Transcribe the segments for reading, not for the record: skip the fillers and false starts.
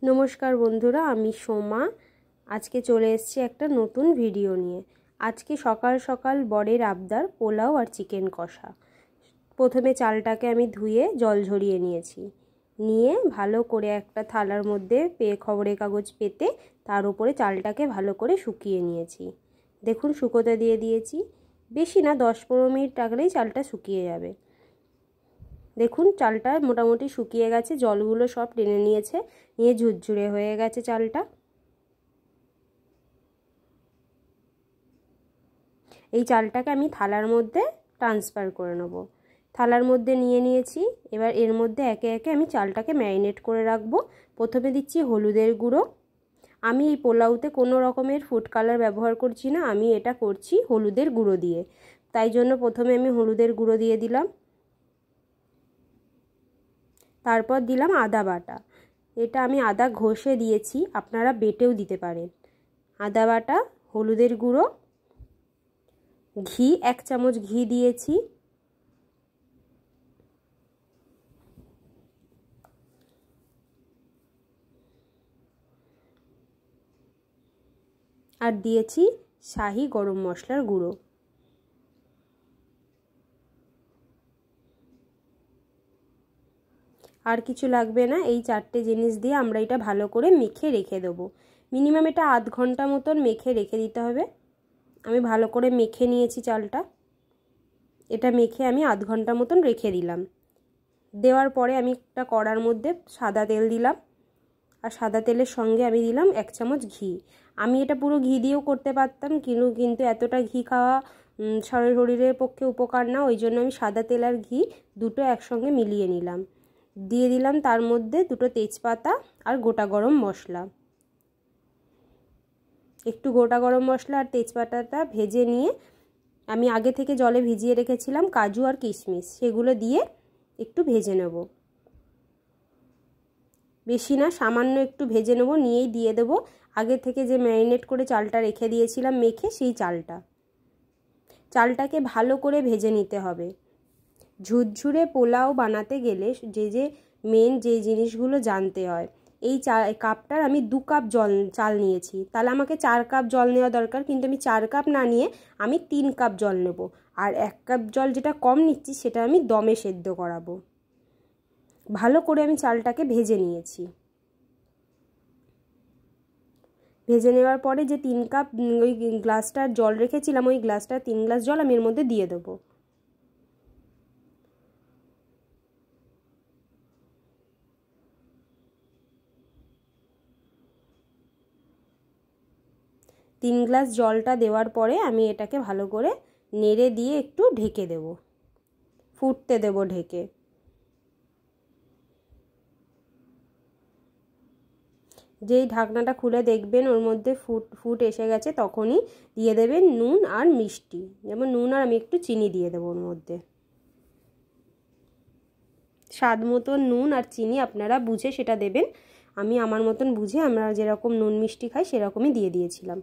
নমস্কার বন্ধুরা, আমি সোমা। আজকে চলে এসেছি একটা নতুন ভিডিও নিয়ে। আজকে সকাল সকাল বরের আবদার পোলাও আর চিকেন কষা। প্রথমে চালটাকে আমি ধুয়ে জল ঝরিয়ে নিয়েছি, নিয়ে ভালো করে একটা থালার মধ্যে খবরের কাগজ পেতে তার উপরে চালটাকে ভালো করে শুকিয়ে নিয়েছি। দেখুন, শুকোতে দিয়ে দিয়েছি। বেশি না, 10-15 মিনিট রাখলেই চালটা শুকিয়ে যাবে। দেখুন, চালটা মোটামুটি শুকিয়ে গেছে, জলগুলো সব টেনে নিয়েছে, নিয়ে ঝুরঝুরে হয়ে গেছে চালটা। এই চালটাকে আমি থালার মধ্যে ট্রান্সফার করে নেব। থালার মধ্যে নিয়ে নিয়েছি। এবার এর মধ্যে একে একে আমি চালটাকে ম্যারিনেট করে রাখবো। প্রথমে দিচ্ছি হলুদের গুঁড়ো। আমি এই পোলাওতে কোনো রকমের ফুড কালার ব্যবহার করছি না, আমি এটা করছি হলুদের গুঁড়ো দিয়ে। তাই জন্য প্রথমে আমি হলুদের গুঁড়ো দিয়ে দিলাম। তারপর দিলাম আদা বাটা। এটা আমি আদা ঘষে দিয়েছি, আপনারা বেটেও দিতে পারেন। আদা বাটা, হলুদের গুঁড়ো, ঘি 1 চামচ ঘি দিয়েছি, আর দিয়েছি শাহি গরম মশলার গুঁড়ো। আর কিছু লাগবে না। এই 4টে জিনিস দিয়ে আমরা এটা ভালো করে মেখে রেখে দেবো। মিনিমাম এটা আধ ঘন্টা মতন মেখে রেখে দিতে হবে। আমি ভালো করে মেখে নিয়েছি চালটা। এটা মেখে আমি আধ ঘন্টা মতন রেখে দিলাম। দেওয়ার পরে আমি একটা কড়ার মধ্যে সাদা তেল দিলাম, আর সাদা তেলের সঙ্গে আমি দিলাম 1 চামচ ঘি। আমি এটা পুরো ঘি দিয়েও করতে পারতাম, কিন্তু এতটা ঘি খাওয়া শরীরের পক্ষে উপকার না, ওই জন্য আমি সাদা তেল আর ঘি দুটো একসঙ্গে মিলিয়ে নিলাম। দিয়ে দিলাম তার মধ্যে 2টো তেজপাতা আর গোটা গরম মশলা। একটু গোটা গরম মশলা আর তেজপাতাটা ভেজে নিয়ে আমি আগে থেকে জলে ভিজিয়ে রেখেছিলাম কাজু আর কিশমিশ, সেগুলো দিয়ে একটু ভেজে নেব। বেশি না, সামান্য একটু ভেজে নেব, নিয়েই দিয়ে দেবো আগে থেকে যে ম্যারিনেট করে চালটা রেখে দিয়েছিলাম মেখে, সেই চালটাকে ভালো করে ভেজে নিতে হবে। ঝুরঝুরে পোলাও বানাতে গেলে যে মেন যে জিনিসগুলো জানতে হয়, এই কাপটার আমি 2 কাপ চাল নিয়েছি, তাহলে আমাকে 4 কাপ জল নেওয়া দরকার, কিন্তু আমি 4 কাপ না নিয়ে আমি 3 কাপ জল নেব। আর 1 কাপ জল যেটা কম নিচ্ছি সেটা আমি দমে সেদ্ধ করাবো। ভালো করে আমি চালটাকে ভেজে নিয়েছি। ভেজে নেওয়ার পরে যে 3 কাপ ওই গ্লাসটার জল রেখেছিলাম, ওই গ্লাসটার 3 গ্লাস জল আমি এর মধ্যে দিয়ে দেবো। তিন গ্লাস জলটা দেওয়ার পরে আমি এটাকে ভালো করে নেড়ে দিয়ে একটু ঢেকে দেব, ফুটতে দেব ঢেকে। যেই ঢাকনাটা খুলে দেখবেন ওর মধ্যে ফুট এসে গেছে, তখনই দিয়ে দেবেন নুন আর মিষ্টি। যেমন নুন আর আমি একটু চিনি দিয়ে দেবো ওর মধ্যে। স্বাদ মতো নুন আর চিনি আপনারা বুঝে সেটা দেবেন। আমি আমার মতন বুঝে, আমরা যেরকম নুন মিষ্টি খাই সেরকমই দিয়ে দিয়েছিলাম।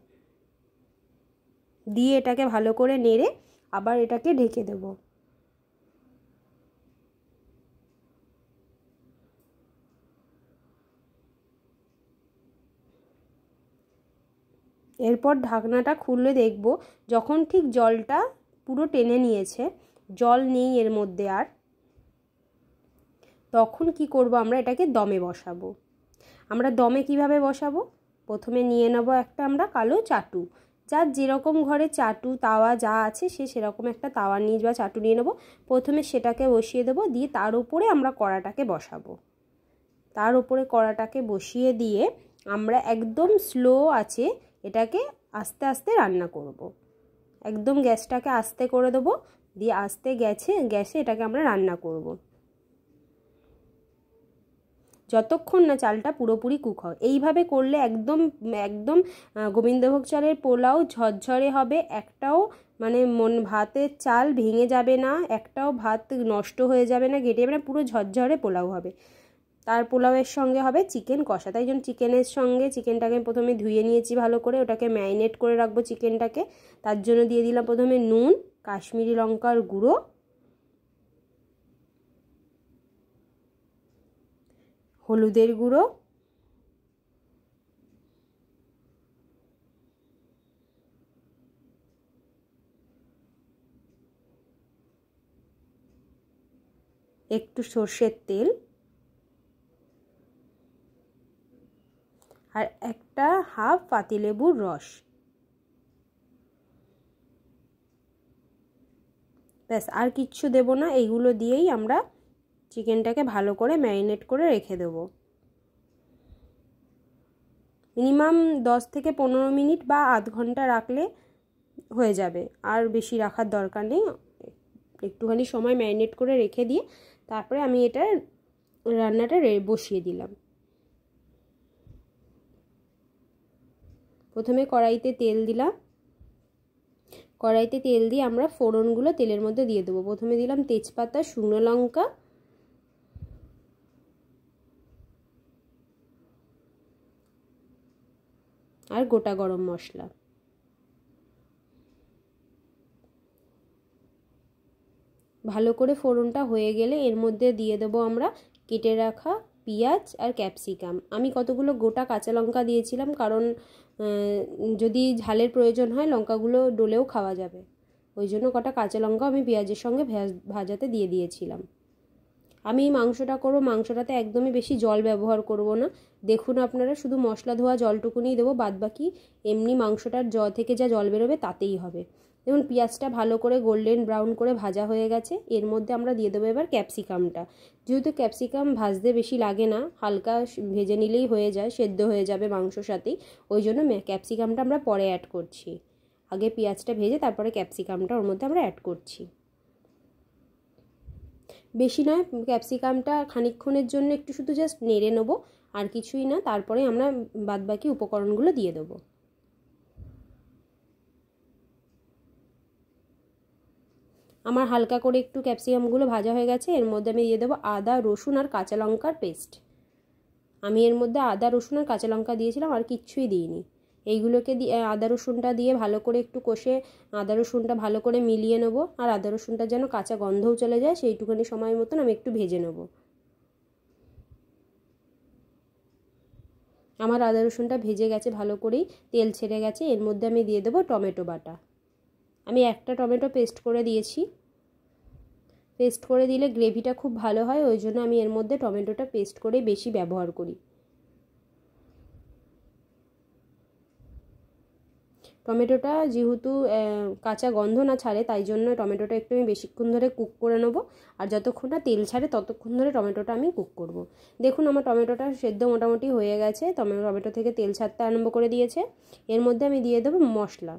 দিয়ে এটাকে ভালো করে নেড়ে আবার এটাকে ঢেকে দেব। এরপর ঢাকনাটা খুলে দেখব, যখন ঠিক জলটা পুরো টেনে নিয়েছে, জল নেই এর মধ্যে আর, তখন কি করব, আমরা এটাকে দমে বসাবো। আমরা দমে কিভাবে বসাবো, প্রথমে নিয়ে নেব একটা আমরা কালো চাটু। যার যেরকম ঘরে চাটু তাওয়া যা আছে সে সেরকম একটা তাওয়া নিয়ে বা চাটু নিয়ে নেব। প্রথমে সেটাকে বসিয়ে দেব, দিয়ে তার উপরে আমরা কড়াটাকে বসাবো। তার উপরে কড়াটাকে বসিয়ে দিয়ে আমরা একদম স্লো আছে এটাকে আস্তে আস্তে রান্না করব। একদম গ্যাসটাকে আস্তে করে দেবো, দিয়ে আস্তে গ্যাসে এটাকে আমরা রান্না করব যতক্ষণ না চালটা পুরোপুরি কুক হয়। এইভাবে করলে একদম একদম গোবিন্দভোগ চালের পোলাও ঝরঝরে হবে। একটাও ভাতের চাল ভেঙে যাবে না, একটাও ভাত নষ্ট হয়ে যাবে না, ঘেটে যাবে না, পুরো ঝরঝরে পোলাও হবে। তার পোলাওয়ের সঙ্গে হবে চিকেন কষা। তাই জন্য চিকেনের সঙ্গে চিকেনটাকে প্রথমে ধুয়ে নিয়েছি ভালো করে, ওটাকে ম্যারিনেট করে রাখবো চিকেনটাকে। তার জন্য দিয়ে দিলাম প্রথমে নুন, কাশ্মীরি লঙ্কার গুঁড়ো, হলুদের গুঁড়ো, একটু সর্ষের তেল আর একটা হাফ পাতিলেবুর রস। ব্যাস, আর কিচ্ছু দেব না। এইগুলো দিয়েই আমরা চিকেনটাকে ভালো করে ম্যারিনেট করে রেখে দেবো। মিনিমাম 10 থেকে 15 মিনিট বা আধ ঘন্টা রাখলে হয়ে যাবে, আর বেশি রাখার দরকার নেই। একটুখানি সময় ম্যারিনেট করে রেখে দিয়ে তারপরে আমি এটা রান্নাটা বসিয়ে দিলাম। প্রথমে কড়াইতে তেল দিলাম। কড়াইতে তেল দিয়ে আমরা ফোড়নগুলো তেলের মধ্যে দিয়ে দেবো। প্রথমে দিলাম তেজপাতা, শুকনো লঙ্কা, আর গোটা গরম মশলা। ভালো করে ফোড়নটা হয়ে গেলে এর মধ্যে দিয়ে দেবো আমরা কেটে রাখা পেঁয়াজ আর ক্যাপসিকাম। আমি কতগুলো গোটা কাঁচা লঙ্কা দিয়েছিলাম, কারণ যদি ঝালের প্রয়োজন হয় লঙ্কাগুলো ডলেও খাওয়া যাবে, ওই জন্য কটা কাঁচা লঙ্কা আমি পেঁয়াজের সঙ্গে ভাজাতে দিয়ে দিয়েছিলাম। আমি মাংসটা করবো, মাংসটাতে একদমই বেশি জল ব্যবহার করব না। দেখুন আপনারা, শুধু মশলা ধোয়া জলটুকুনি দেবো, বাদবাকি এমনি মাংসটার থেকে যা জল বেরোবে তাতেই হবে। দেখুন পেঁয়াজটা ভালো করে গোল্ডেন ব্রাউন করে ভাজা হয়ে গেছে। এর মধ্যে আমরা দিয়ে দেবো এবার ক্যাপসিকামটা। যেহেতু ক্যাপসিকাম ভাজতে বেশি লাগে না, হালকা ভেজে নিলেই হয়ে যায়, সেদ্ধ হয়ে যাবে মাংসর সাথেই, ওই জন্য ক্যাপসিকামটা আমরা পরে অ্যাড করছি। আগে পেঁয়াজটা ভেজে তারপরে ক্যাপসিকামটা ওর মধ্যে আমরা অ্যাড করছি। বেশি নয়, ক্যাপসিকামটা খানিকক্ষণের জন্য একটু শুধু জাস্ট নেড়ে নেবো, আর কিছুই না। তারপরে আমরা বাদবাকি উপকরণগুলো দিয়ে দেবো। আমার হালকা করে একটু ক্যাপসিকামগুলো ভাজা হয়ে গেছে। এর মধ্যে আমি দিয়ে দেবো আদা, রসুন আর কাঁচা লঙ্কার পেস্ট। আমি এর মধ্যে আদা, রসুন আর কাঁচা লঙ্কা দিয়েছিলাম, আর কিচ্ছুই দিইনি। এইগুলোকে দিয়ে আদা রসুনটা দিয়ে ভালো করে একটু কষে আদা রসুনটা ভালো করে মিলিয়ে নেবো। আর আদা রসুনটা যেন কাঁচা গন্ধও চলে যায়, সেইটুখানি সময় মতন আমি একটু ভেজে নেবো। আমার আদা রসুনটা ভেজে গেছে, ভালো করেই তেল ছেড়ে গেছে। এর মধ্যে আমি দিয়ে দেবো টমেটো বাটা। আমি একটা টমেটো পেস্ট করে দিয়েছি। পেস্ট করে দিলে গ্রেভিটা খুব ভালো হয়, ওই জন্য আমি এর মধ্যে টমেটোটা পেস্ট করে বেশি ব্যবহার করি। টমেটোটা যেহেতু কাঁচা গন্ধ না ছাড়ে, তাই জন্য টমেটোটা একটু আমি বেশিক্ষণ ধরে কুক করে নেবো। আর যতক্ষণ না তেল ছাড়ে ততক্ষণ ধরে টমেটোটা আমি কুক করব। দেখুন আমার টমেটোটা সেদ্ধ মোটামুটি হয়ে গেছে, টমেটো থেকে তেল ছাড়তে আরম্ভ করে দিয়েছে। এর মধ্যে আমি দিয়ে দেবো মশলা,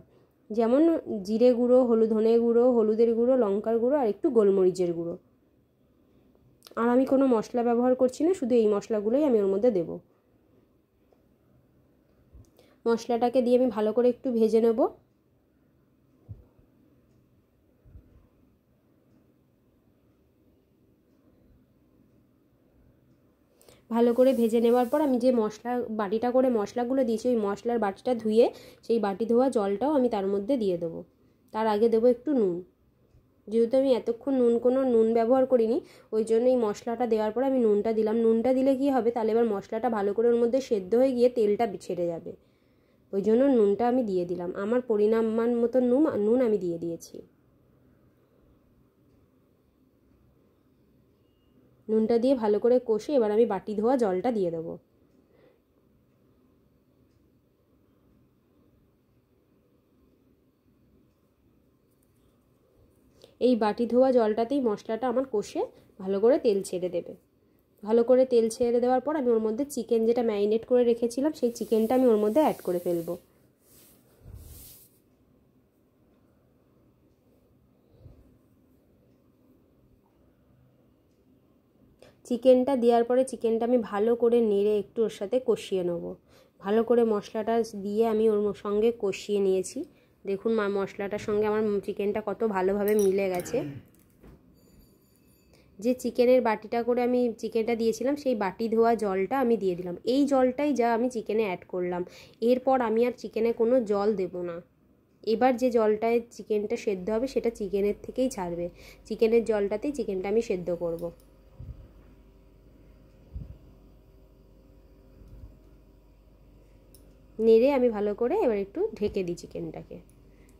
যেমন জিরে গুঁড়ো, ধনে গুঁড়ো, হলুদের গুঁড়ো, লঙ্কার গুঁড়ো আর একটু গোলমরিচের গুঁড়ো। আর আমি কোনো মশলা ব্যবহার করছি না, শুধু এই মশলাগুলোই আমি ওর মধ্যে দেবো। মশলাটাকে দিয়ে আমি ভালো করে একটু ভেজে নেব। ভালো করে ভেজে নেওয়ার পর আমি যে বাটিটা করে মশলাগুলো দিয়েছি, ওই মশলার বাটিটা ধুয়ে সেই বাটি ধোয়া জলটাও আমি তার মধ্যে দিয়ে দেবো। তার আগে দেবো একটু নুন। যেহেতু আমি এতক্ষণ কোনো নুন ব্যবহার করিনি, ওই জন্য এই মশলাটা দেওয়ার পর আমি নুনটা দিলাম। নুনটা দিলে কি হবে, তাহলে এবার মশলাটা ভালো করে ওর মধ্যে সেদ্ধ হয়ে গিয়ে তেলটা ছেড়ে যাবে, ওই জন্য নুনটা আমি দিয়ে দিলাম। আমার পরিমাণ মতো নুন আমি দিয়ে দিয়েছি। নুনটা দিয়ে ভালো করে কষে এবার আমি বাটি ধোয়া জলটা দিয়ে দেবো। এই বাটি ধোয়া জলটাতেই মশলাটা আমার কষে ভালো করে তেল ছেড়ে দেবে। ভালো করে তেল ছেড়ে দেওয়ার পর আমি ওর মধ্যে চিকেন যেটা ম্যারিনেট করে রেখেছিলাম, সেই চিকেনটা আমি ওর মধ্যে অ্যাড করে ফেলবো। চিকেনটা দেওয়ার পরে চিকেনটা আমি ভালো করে নেড়ে একটু ওর সাথে কষিয়ে নেব। ভালো করে মশলাটা দিয়ে আমি ওর সঙ্গে কষিয়ে নিয়েছি। দেখুন মশলাটার সঙ্গে আমার চিকেনটা কত ভালোভাবে মিলে গেছে। যে চিকেনের বাটিটা করে আমি চিকেনটা দিয়েছিলাম, সেই বাটি ধোয়া জলটা আমি দিয়ে দিলাম। এই জলটাই যা আমি চিকেনে অ্যাড করলাম। এরপর আমি আর চিকেনে কোনো জল দেব না। এবার যে জলটায় চিকেনটা সেদ্ধ হবে সেটা চিকেনের থেকেই ছাড়বে। চিকেনের জলটাতেই চিকেনটা আমি সেদ্ধ করব। নেড়ে আমি ভালো করে এবার একটু ঢেকে দিই চিকেনটাকে।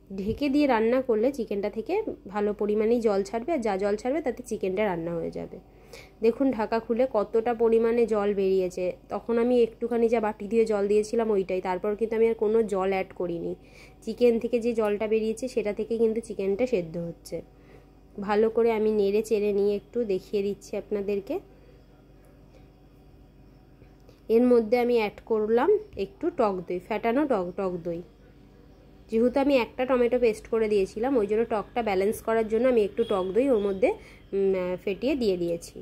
ঢেকে দিয়ে রান্না করলে চিকেনটা থেকে ভালো পরিমাণেই জল ছাড়বে, আর যা জল ছাড়বে তাতে চিকেনটা রান্না হয়ে যাবে। দেখুন ঢাকা খুলে কতটা পরিমাণে জল বেরিয়েছে। তখন আমি একটুখানি যা বাটি দিয়ে জল দিয়েছিলাম ওইটাই, তারপর কিন্তু আমি আর কোনো জল অ্যাড করিনি। চিকেন থেকে যে জলটা বেরিয়েছে সেটা থেকে কিন্তু চিকেনটা সেদ্ধ হচ্ছে। ভালো করে আমি নেড়ে চেড়ে নিয়ে একটু দেখিয়ে দিচ্ছি আপনাদেরকে। এর মধ্যে আমি অ্যাড করলাম একটু টক দই, ফ্যাটানো টক দই। যেহেতু আমি একটা টমেটো পেস্ট করে দিয়েছিলাম, ওই জন্য টকটা ব্যালেন্স করার জন্য আমি একটু টক দই ওর মধ্যে ফেটিয়ে দিয়ে দিয়েছি।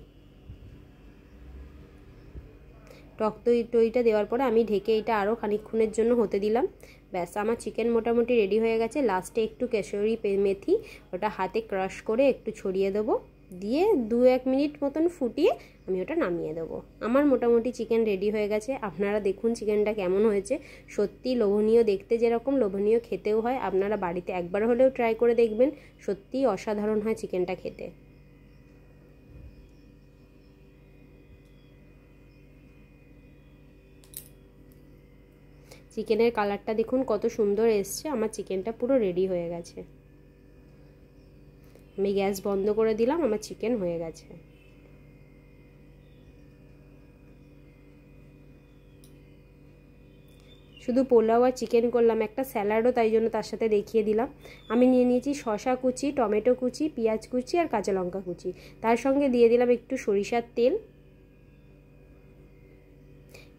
টক দইটা দেওয়ার পরে আমি ঢেকে এটা আরও খানিকক্ষণের জন্য হতে দিলাম। ব্যাস আমার চিকেন মোটামুটি রেডি হয়ে গেছে। লাস্টে একটু কেশরি মেথি ওটা হাতে ক্রাশ করে একটু ছড়িয়ে দেবো, দিয়ে 2-1 মিনিট মতন ফুটিয়ে আমি ওটা নামিয়ে দেবো। আমার মোটামুটি চিকেন রেডি হয়ে গেছে। আপনারা দেখুন চিকেনটা কেমন হয়েছে। সত্যি লোভনীয়, দেখতে যেরকম লোভনীয় খেতেও হয়। আপনারা বাড়িতে একবার হলেও ট্রাই করে দেখবেন, সত্যিই অসাধারণ হয় চিকেনটা খেতে। চিকেনের কালারটা দেখুন কত সুন্দর এসছে। আমার চিকেনটা পুরো রেডি হয়ে গেছে। আমি গ্যাস বন্ধ করে দিলাম, আমার চিকেন হয়ে গেছে। শুধু পোলাও আর চিকেন করলাম, একটা স্যালাডও তাই জন্য তার সাথে দেখিয়ে দিলাম। আমি নিয়ে নিয়েছি শসা কুচি, টমেটো কুচি, পেঁয়াজ কুচি আর কাঁচা লঙ্কা কুচি। তার সঙ্গে দিয়ে দিলাম একটু সরিষার তেল,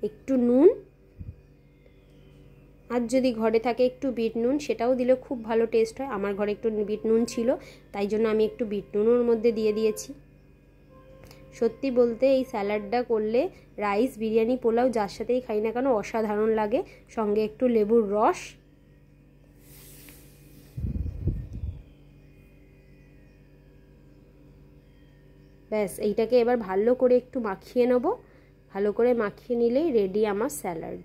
একটু নুন, আর যদি ঘরে থাকে একটু বিট নুন সেটাও দিলে খুব ভালো টেস্ট হয়। আমার ঘরে একটু বিট নুন ছিল, তাই জন্য আমি একটু বিট নুন ওর মধ্যে দিয়ে দিয়েছি। সত্যি বলতে এই স্যালাডটা করলে রাইস, বিরিয়ানি, পোলাও যার সাথেই খাই না কেন অসাধারণ লাগে। সঙ্গে একটু লেবুর রস, ব্যাস এইটাকে এবার ভালো করে একটু মাখিয়ে নেব। ভালো করে মাখিয়ে নিলেই রেডি আমার স্যালাড।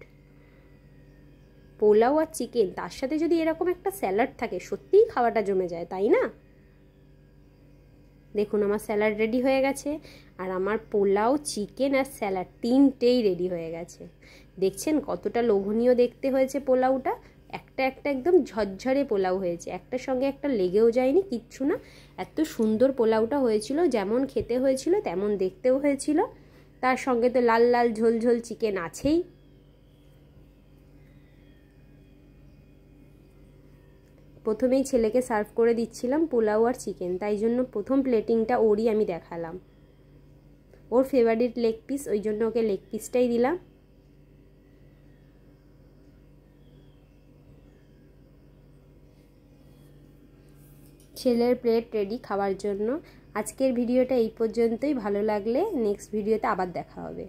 পোলাও আর চিকেন তার সাথে যদি এরকম একটা স্যালাড থাকে সত্যিই খাওয়াটা জমে যায়, তাই না? দেখুন আমার স্যালাড রেডি হয়ে গেছে, আর আমার পোলাও, চিকেন আর স্যালাড তিনটেই রেডি হয়ে গেছে। দেখছেন কতটা লোভনীয় দেখতে হয়েছে পোলাওটা। একটা একদম ঝরঝরে পোলাও হয়েছে, একটার সঙ্গে একটা লেগেও যায়নি, কিচ্ছু না। এত সুন্দর পোলাওটা হয়েছিল, যেমন খেতে হয়েছিল তেমন দেখতেও হয়েছিল। তার সঙ্গে তো লাল লাল ঝোল ঝোল চিকেন আছেই। প্রথমেই ছেলেকে সার্ভ করে দিচ্ছিলাম পোলাও আর চিকেন, তাই জন্য প্রথম প্লেটিংটা ওরই আমি দেখালাম। ওর ফেভারিট লেগ পিস, ওই জন্য ওকে লেগ পিসটাই দিলাম। ছেলের প্লেট রেডি খাওয়ার জন্য। আজকের ভিডিওটা এই পর্যন্তই। ভালো লাগলে নেক্সট ভিডিওতে আবার দেখা হবে।